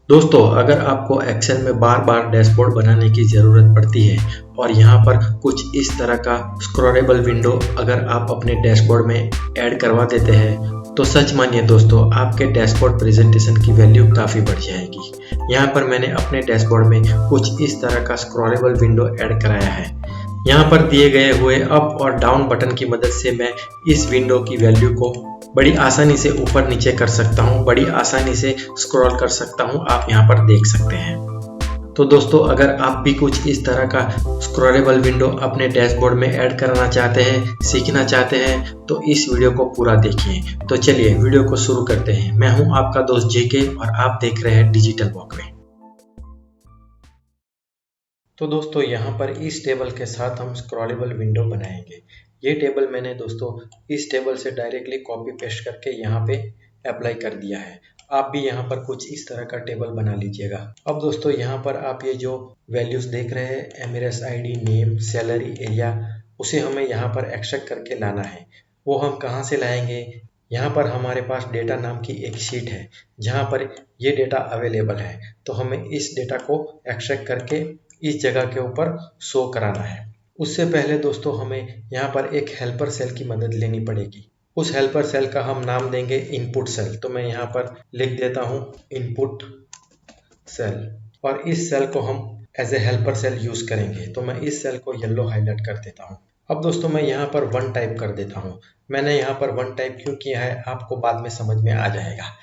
दोस्तों, अगर आपको एक्सेल में बार बार डैशबोर्ड बनाने की ज़रूरत पड़ती है और यहाँ पर कुछ इस तरह का स्क्रॉलेबल विंडो अगर आप अपने डैशबोर्ड में ऐड करवा देते हैं तो सच मानिए दोस्तों, आपके डैशबोर्ड प्रेजेंटेशन की वैल्यू काफ़ी बढ़ जाएगी। यहाँ पर मैंने अपने डैशबोर्ड में कुछ इस तरह का स्क्रॉलेबल विंडो ऐड कराया है। यहाँ पर दिए गए हुए अप और डाउन बटन की मदद से मैं इस विंडो की वैल्यू को बड़ी आसानी से ऊपर नीचे कर सकता हूँ, बड़ी आसानी से स्क्रॉल कर सकता हूँ। आप यहाँ पर देख सकते हैं। तो दोस्तों, अगर आप भी कुछ इस तरह का स्क्रॉलेबल विंडो अपने डैशबोर्ड में ऐड करना चाहते हैं, सीखना चाहते हैं, तो इस वीडियो को पूरा देखिए। तो चलिए वीडियो को शुरू करते हैं। मैं हूँ आपका दोस्त जेके और आप देख रहे हैं डिजिटल वॉकवे। तो दोस्तों, यहाँ पर इस टेबल के साथ हम स्क्रॉलेबल विंडो बनाएंगे। ये टेबल मैंने दोस्तों इस टेबल से डायरेक्टली कॉपी पेस्ट करके यहाँ पे अप्लाई कर दिया है। आप भी यहाँ पर कुछ इस तरह का टेबल बना लीजिएगा। अब दोस्तों, यहाँ पर आप ये जो वैल्यूज देख रहे हैं, MRS ID, name, salary, area, उसे हमें यहाँ पर एक्सट्रैक्ट करके लाना है। वो हम कहाँ से लाएंगे? यहाँ पर हमारे पास डेटा नाम की एक शीट है जहाँ पर ये डेटा अवेलेबल है। तो हमें इस डेटा को एक्सट्रैक्ट करके इस जगह के ऊपर शो कराना है। उससे पहले दोस्तों, हमें यहाँ पर एक हेल्पर सेल की मदद लेनी पड़ेगी। उस हेल्पर सेल का हम नाम देंगे इनपुट सेल। तो मैं यहाँ पर लिख देता हूँ इनपुट सेल, और इस सेल को हम as a helper cell use करेंगे। तो मैं इस सेल को येलो हाईलाइट कर देता हूँ। अब दोस्तों, मैं यहाँ पर 1 टाइप कर देता हूँ। मैंने यहाँ पर 1 टाइप क्यों किया है आपको बाद में समझ में आ जाएगा।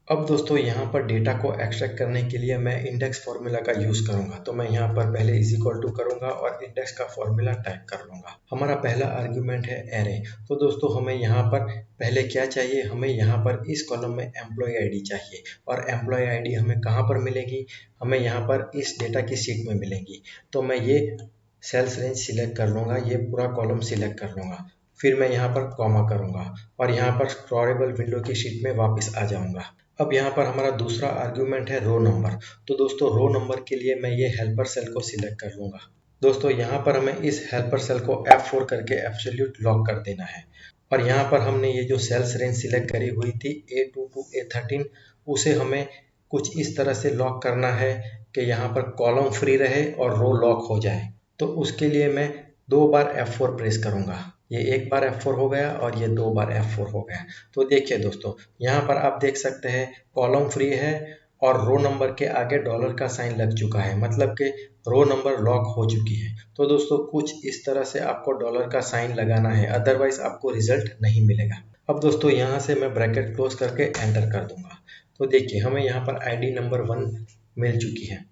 अब दोस्तों, यहाँ पर डेटा को एक्सट्रैक्ट करने के लिए मैं इंडेक्स फॉर्मूला का यूज़ करूँगा। तो मैं यहाँ पर पहले इज इक्वल टू करूँगा और इंडेक्स का फॉर्मूला टाइप कर लूँगा। हमारा पहला आर्ग्यूमेंट है एरे। तो दोस्तों, हमें यहाँ पर पहले क्या चाहिए? हमें यहाँ पर इस कॉलम में एम्प्लॉय आईडी चाहिए, और एम्प्लॉय आईडी हमें कहाँ पर मिलेगी? हमें यहाँ पर इस डेटा की शीट में मिलेगी। तो मैं ये सेल्स रेंज सिलेक्ट कर लूँगा, ये पूरा कॉलम सिलेक्ट कर लूँगा। फिर मैं यहाँ पर कॉमा करूँगा और यहाँ पर स्क्रॉलेबल विंडो की शीट में वापस आ जाऊँगा। अब यहाँ पर हमारा दूसरा आर्ग्यूमेंट है रो नंबर। तो दोस्तों, रो नंबर के लिए मैं ये हेल्पर सेल को सिलेक्ट कर लूँगा। दोस्तों, यहाँ पर हमें इस हेल्पर सेल को F4 करके एब्सोल्यूट लॉक कर देना है। और यहाँ पर हमने ये जो सेल्स रेंज सिलेक्ट करी हुई थी A2 to A13, उसे हमें कुछ इस तरह से लॉक करना है कि यहाँ पर कॉलम फ्री रहे और रो लॉक हो जाए। तो उसके लिए मैं 2 बार F4 प्रेस करूँगा। ये 1 बार F4 हो गया और ये 2 बार F4 हो गया। तो देखिए दोस्तों, यहाँ पर आप देख सकते हैं कॉलम फ्री है और रो नंबर के आगे डॉलर का साइन लग चुका है, मतलब कि रो नंबर लॉक हो चुकी है। तो दोस्तों, कुछ इस तरह से आपको डॉलर का साइन लगाना है, अदरवाइज आपको रिजल्ट नहीं मिलेगा। अब दोस्तों, यहाँ से मैं ब्रैकेट क्लोज करके एंटर कर दूंगा। तो देखिए, हमें यहाँ पर आईडी नंबर 1 मिल चुकी है।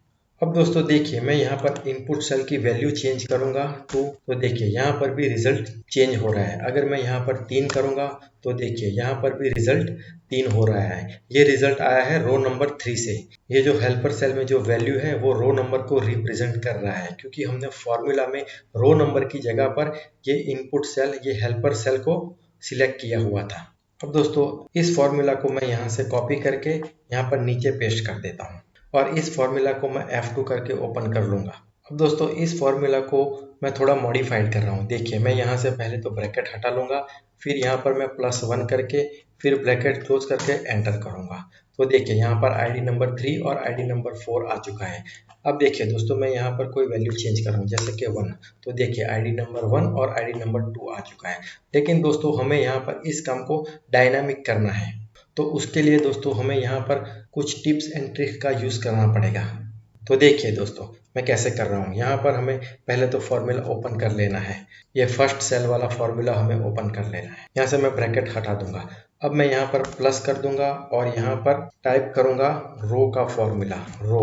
अब दोस्तों देखिए, मैं यहाँ पर इनपुट सेल की वैल्यू चेंज करूंगा तो देखिए यहाँ पर भी रिजल्ट चेंज हो रहा है। अगर मैं यहाँ पर 3 करूंगा तो देखिए यहाँ पर भी रिजल्ट 3 हो रहा है। ये रिजल्ट आया है रो नंबर 3 से। ये जो हेल्पर सेल में जो वैल्यू है वो रो नंबर को रिप्रेजेंट कर रहा है, क्योंकि हमने फॉर्मूला में रो नंबर की जगह पर ये इनपुट सेल, ये हेल्पर सेल को सिलेक्ट किया हुआ था। अब दोस्तों, इस फॉर्मूला को मैं यहाँ से कॉपी करके यहाँ पर नीचे पेस्ट कर देता हूँ और इस फॉर्मूला को मैं F2 करके ओपन कर लूँगा। अब दोस्तों, इस फॉर्मूला को मैं थोड़ा मॉडिफाइड कर रहा हूँ। देखिए, मैं यहाँ से पहले तो ब्रैकेट हटा लूँगा, फिर यहाँ पर मैं +1 करके फिर ब्रैकेट क्लोज करके एंटर करूँगा। तो देखिए, यहाँ पर आईडी नंबर 3 और आईडी नंबर 4 आ चुका है। अब देखिए दोस्तों, मैं यहाँ पर कोई वैल्यू चेंज कर रहा हूँ, जैसे कि 1। तो देखिए, आईडी नंबर 1 और आईडी नंबर 2 आ चुका है। लेकिन दोस्तों, हमें यहाँ पर इस काम को डायनामिक करना है। तो उसके लिए दोस्तों, हमें यहाँ पर कुछ टिप्स एंड ट्रिक्स का यूज़ करना पड़ेगा। तो देखिए दोस्तों, मैं कैसे कर रहा हूँ। यहाँ पर हमें पहले तो फॉर्मूला ओपन कर लेना है। ये फर्स्ट सेल वाला फॉर्मूला हमें ओपन कर लेना है। यहाँ से मैं ब्रैकेट हटा दूंगा। अब मैं यहाँ पर प्लस कर दूंगा और यहाँ पर टाइप करूंगा रो का फॉर्मूला। रो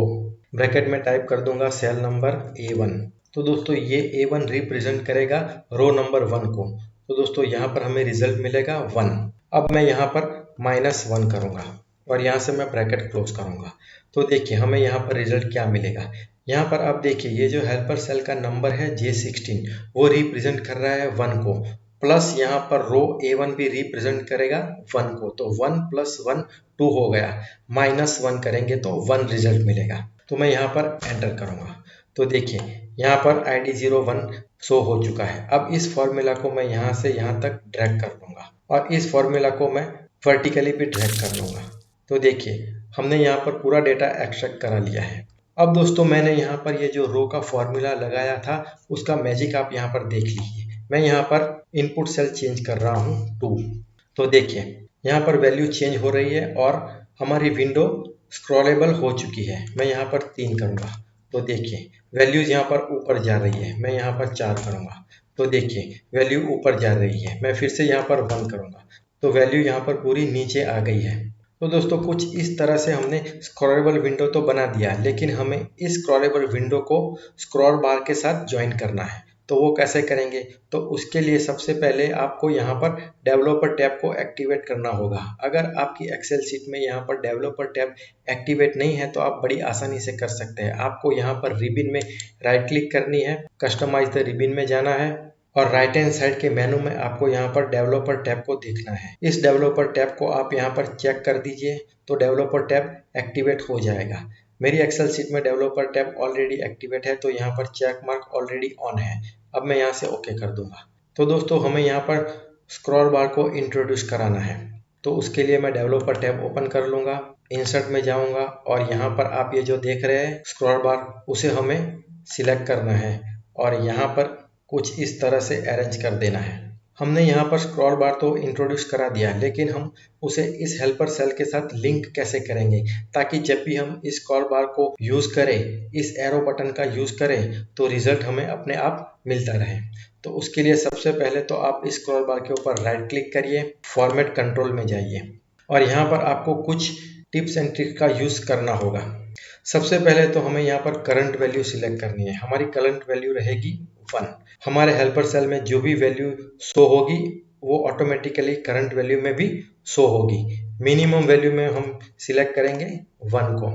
ब्रैकेट में टाइप कर दूंगा सेल नंबर A1। तो दोस्तों, ये A1 रिप्रेजेंट करेगा रो नंबर 1 को। तो दोस्तों, यहाँ पर हमें रिजल्ट मिलेगा 1। अब मैं यहाँ पर -1 करूँगा और यहाँ से मैं ब्रैकेट क्लोज करूँगा। तो देखिए, हमें यहाँ पर रिजल्ट क्या मिलेगा। यहाँ पर आप देखिए, ये जो हेल्पर सेल का नंबर है J16, वो रिप्रेजेंट कर रहा है 1 को, प्लस यहाँ पर रो A1 भी रिप्रेजेंट करेगा 1 को। तो 1 + 1 2 हो गया, -1 करेंगे तो 1 रिजल्ट मिलेगा। तो मैं यहाँ पर एंटर करूँगा। तो देखिए, यहाँ पर ID01 शो हो चुका है। अब इस फॉर्मूला को मैं यहाँ से यहाँ तक ड्रैग कर लूँगा और इस फॉर्मूला को मैं वर्टिकली भी ड्रैग कर लूँगा। तो देखिए, हमने यहाँ पर पूरा डेटा एक्सट्रैक्ट करा लिया है। अब दोस्तों मैंने यहाँ पर ये जो रो का फॉर्मूला लगाया था उसका मैजिक आप यहाँ पर देख लीजिए। मैं यहाँ पर इनपुट सेल चेंज कर रहा हूँ 2। तो देखिए यहाँ पर वैल्यू चेंज हो रही है और हमारी विंडो स्क्रॉलेबल हो चुकी है। मैं यहाँ पर 3 करूँगा तो देखिए वैल्यूज यहाँ पर ऊपर जा रही है। मैं यहाँ पर 4 करूँगा तो देखिए वैल्यू ऊपर जा रही है। मैं फिर से यहाँ पर 1 करूँगा तो वैल्यू यहाँ पर पूरी नीचे आ गई है। तो दोस्तों कुछ इस तरह से हमने स्क्रॉलेबल विंडो तो बना दिया, लेकिन हमें इस स्क्रॉलेबल विंडो को स्क्रॉल बार के साथ ज्वाइन करना है। तो वो कैसे करेंगे? तो उसके लिए सबसे पहले आपको यहाँ पर डेवलपर टैब को एक्टिवेट करना होगा। अगर आपकी एक्सेल शीट में यहाँ पर डेवलपर टैब एक्टिवेट नहीं है तो आप बड़ी आसानी से कर सकते हैं। आपको यहाँ पर रिबिन में राइट क्लिक करनी है, कस्टमाइज द रिबिन में जाना है और राइट हैंड साइड के मेनू में आपको यहाँ पर डेवलपर टैब को देखना है। इस डेवलपर टैब को आप यहाँ पर चेक कर दीजिए तो डेवलपर टैब एक्टिवेट हो जाएगा। मेरी एक्सेल शीट में डेवलपर टैब ऑलरेडी एक्टिवेट है तो यहाँ पर चेक मार्क ऑलरेडी ऑन है। अब मैं यहाँ से ओके कर दूंगा। तो दोस्तों हमें यहाँ पर स्क्रॉल बार को इंट्रोड्यूस कराना है, तो उसके लिए मैं डेवलपर टैब ओपन कर लूंगा, इंसर्ट में जाऊंगा और यहाँ पर आप ये जो देख रहे हैं स्क्रॉल बार, उसे हमें सिलेक्ट करना है और यहाँ पर कुछ इस तरह से अरेंज कर देना है। हमने यहाँ पर स्क्रॉल बार तो इंट्रोड्यूस करा दिया, लेकिन हम उसे इस हेल्पर सेल के साथ लिंक कैसे करेंगे ताकि जब भी हम इस स्क्रॉल बार को यूज करें, इस एरो बटन का यूज करें तो रिजल्ट हमें अपने आप मिलता रहे। तो उसके लिए सबसे पहले तो आप इस स्क्रॉल बार के ऊपर राइट क्लिक करिए, फॉर्मेट कंट्रोल में जाइए और यहाँ पर आपको कुछ टिप्स एंड ट्रिक का यूज करना होगा। सबसे पहले तो हमें यहाँ पर करंट वैल्यू सिलेक्ट करनी है। हमारी करंट वैल्यू रहेगी 1। हमारे हेल्पर सेल में जो भी वैल्यू शो होगी वो ऑटोमेटिकली करंट वैल्यू में भी शो होगी। मिनिमम वैल्यू में हम सिलेक्ट करेंगे 1 को।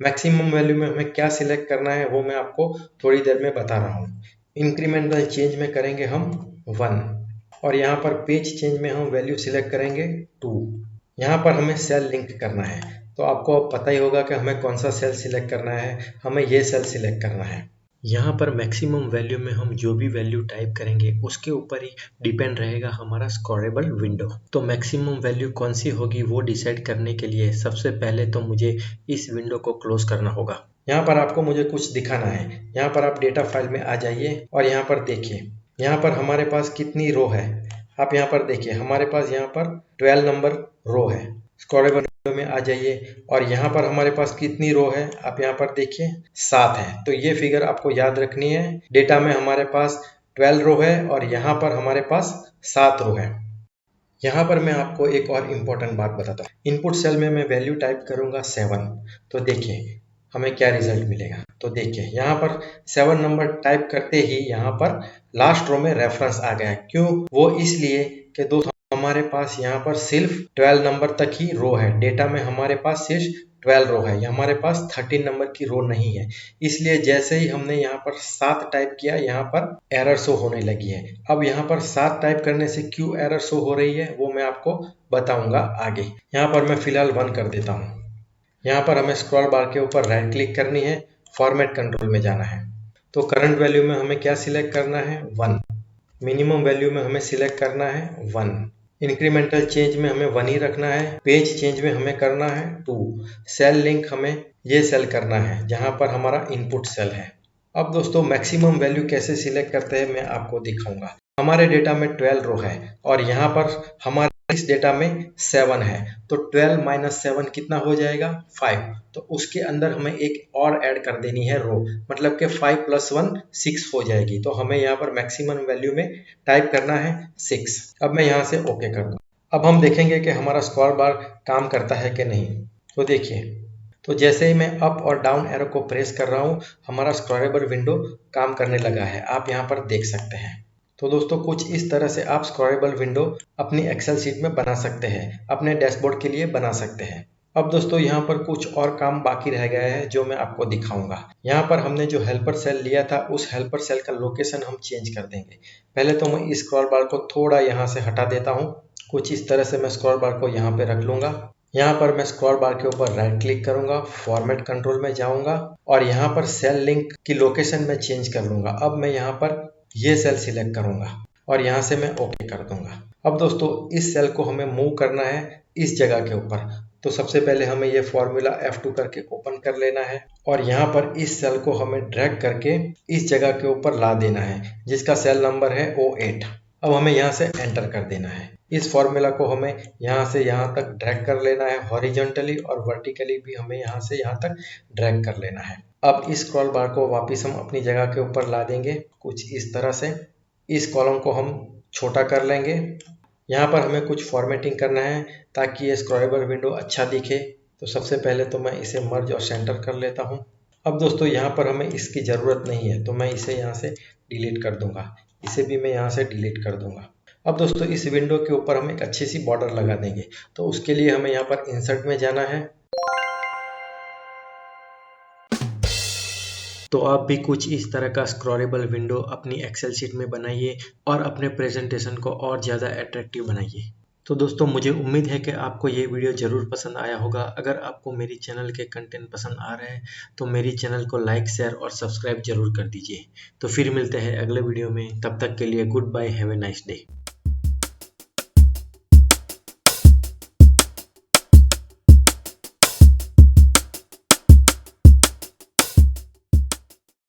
मैक्सिमम वैल्यू में हमें क्या सिलेक्ट करना है वो मैं आपको थोड़ी देर में बता रहा हूँ। इंक्रीमेंटल चेंज में करेंगे हम 1 और यहाँ पर पेज चेंज में हम वैल्यू सिलेक्ट करेंगे 2। यहाँ पर हमें सेल लिंक करना है, तो आपको अब पता ही होगा कि हमें कौन सा सेल सिलेक्ट करना है। हमें ये सेल सिलेक्ट करना है। यहाँ पर मैक्सिमम वैल्यू में हम जो भी वैल्यू टाइप करेंगे उसके ऊपर ही डिपेंड रहेगा हमारा स्क्रॉलेबल विंडो। तो मैक्सिमम वैल्यू कौन सी होगी वो डिसाइड करने के लिए सबसे पहले तो मुझे इस विंडो को क्लोज करना होगा। यहाँ पर आपको मुझे कुछ दिखाना है। यहाँ पर आप डेटा फाइल में आ जाइए और यहाँ पर देखिए यहाँ पर हमारे पास कितनी रो है। आप यहाँ पर देखिए हमारे पास यहाँ पर 12 नंबर रो है। स्क्रॉलेबल में आ जाइए और यहाँ पर हमारे पास कितनी रो है, आप यहाँ पर देखिए 7 है। तो ये फिगर आपको याद रखनी है। डेटा में हमारे पास 12 रो है और यहाँ पर हमारे पास 7 रो है। यहाँ पर मैं आपको एक और इम्पोर्टेंट बात बताता हूँ। इनपुट सेल में मैं वैल्यू टाइप करूंगा 7, तो देखिए हमें क्या रिजल्ट मिलेगा। तो देखिए यहाँ पर 7 नंबर टाइप करते ही यहाँ पर लास्ट रो में रेफरेंस आ गया। क्यों? वो इसलिए कि दोस्तों हमारे पास यहाँ पर सिर्फ 12 नंबर तक ही रो है। डेटा में हमारे पास सिर्फ 12 रो है, हमारे पास 13 नंबर की रो नहीं है। इसलिए जैसे ही हमने यहाँ पर 7 टाइप किया यहाँ पर एरर शो होने लगी है। अब यहाँ पर 7 टाइप करने से क्यों एरर शो हो रही है वो मैं आपको बताऊंगा आगे। यहाँ पर मैं फिलहाल 1 कर देता हूँ। यहाँ पर हमें स्क्रॉल बार के ऊपर राइट क्लिक करनी है, फॉर्मेट कंट्रोल में जाना है। तो करंट वैल्यू में हमें क्या सिलेक्ट करना है? 1। मिनिमम वैल्यू में हमें सिलेक्ट करना है 1। इंक्रीमेंटल चेंज में हमें 1 ही रखना है। पेज चेंज में हमें करना है 2। सेल लिंक हमें ये सेल करना है जहां पर हमारा इनपुट सेल है। अब दोस्तों मैक्सिमम वैल्यू कैसे सिलेक्ट करते हैं मैं आपको दिखाऊंगा। हमारे डेटा में 12 रो है और यहाँ पर हमारे इस डेटा में 7 है, तो 12 माइनस 7 कितना हो जाएगा? 5। तो उसके अंदर हमें एक और ऐड कर देनी है रो, मतलब कि 5 + 1 6 हो जाएगी। तो हमें यहाँ पर मैक्सिमम वैल्यू में टाइप करना है 6। अब मैं यहाँ से ओके कर दूँ। अब हम देखेंगे कि हमारा स्क्रॉल बार काम करता है कि नहीं। तो देखिए, तो जैसे ही मैं अप और डाउन एरो को प्रेस कर रहा हूँ हमारा स्क्रॉलेबल विंडो काम करने लगा है। आप यहाँ पर देख सकते हैं। तो दोस्तों कुछ इस तरह से आप स्क्रॉलेबल विंडो अपनी एक्सेल शीट में बना सकते हैं, अपने डैशबोर्ड के लिए बना सकते हैं। अब दोस्तों यहाँ पर कुछ और काम बाकी रह गया है जो मैं आपको दिखाऊंगा। यहाँ पर हमने जो हेल्पर सेल लिया था उस हेल्पर सेल का लोकेशन हम चेंज कर देंगे। पहले तो मैं इस स्क्रॉल बार को थोड़ा यहाँ से हटा देता हूँ। कुछ इस तरह से मैं स्क्रॉल बार को यहाँ पे रख लूंगा। यहाँ पर मैं स्क्रॉल बार के ऊपर राइट क्लिक करूंगा, फॉर्मेट कंट्रोल में जाऊंगा और यहाँ पर सेल लिंक की लोकेशन में चेंज कर लूंगा। अब मैं यहाँ पर ये सेल सिलेक्ट करूंगा और यहाँ से मैं ओके कर दूंगा। अब दोस्तों इस सेल को हमें मूव करना है इस जगह के ऊपर, तो सबसे पहले हमें ये फॉर्मूला F2 करके ओपन कर लेना है और यहाँ पर इस सेल को हमें ड्रैग करके इस जगह के ऊपर ला देना है जिसका सेल नंबर है O8। अब हमें यहाँ से एंटर कर देना है। इस फॉर्मूला को हमें यहाँ से यहाँ तक ड्रैग कर लेना है, हॉरिजॉन्टली और वर्टिकली भी हमें यहाँ से यहाँ तक ड्रैग कर लेना है। अब इस स्क्रॉल बार को वापस हम अपनी जगह के ऊपर ला देंगे कुछ इस तरह से। इस कॉलम को हम छोटा कर लेंगे। यहाँ पर हमें कुछ फॉर्मेटिंग करना है ताकि ये स्क्रॉलेबल विंडो अच्छा दिखे। तो सबसे पहले तो मैं इसे मर्ज और सेंटर कर लेता हूँ। अब दोस्तों यहाँ पर हमें इसकी ज़रूरत नहीं है तो मैं इसे यहाँ से डिलीट कर दूंगा। इसे भी मैं यहाँ से डिलीट कर दूंगा। अब दोस्तों इस विंडो के ऊपर हम एक अच्छी सी बॉर्डर लगा देंगे। तो उसके लिए हमें यहाँ पर इंसर्ट में जाना है। तो आप भी कुछ इस तरह का स्क्रॉलेबल विंडो अपनी एक्सेल शीट में बनाइए और अपने प्रेजेंटेशन को और ज़्यादा अट्रैक्टिव बनाइए। तो दोस्तों मुझे उम्मीद है कि आपको ये वीडियो ज़रूर पसंद आया होगा। अगर आपको मेरी चैनल के कंटेंट पसंद आ रहे हैं तो मेरी चैनल को लाइक, शेयर और सब्सक्राइब जरूर कर दीजिए। तो फिर मिलते हैं अगले वीडियो में। तब तक के लिए good bye, have a nice day.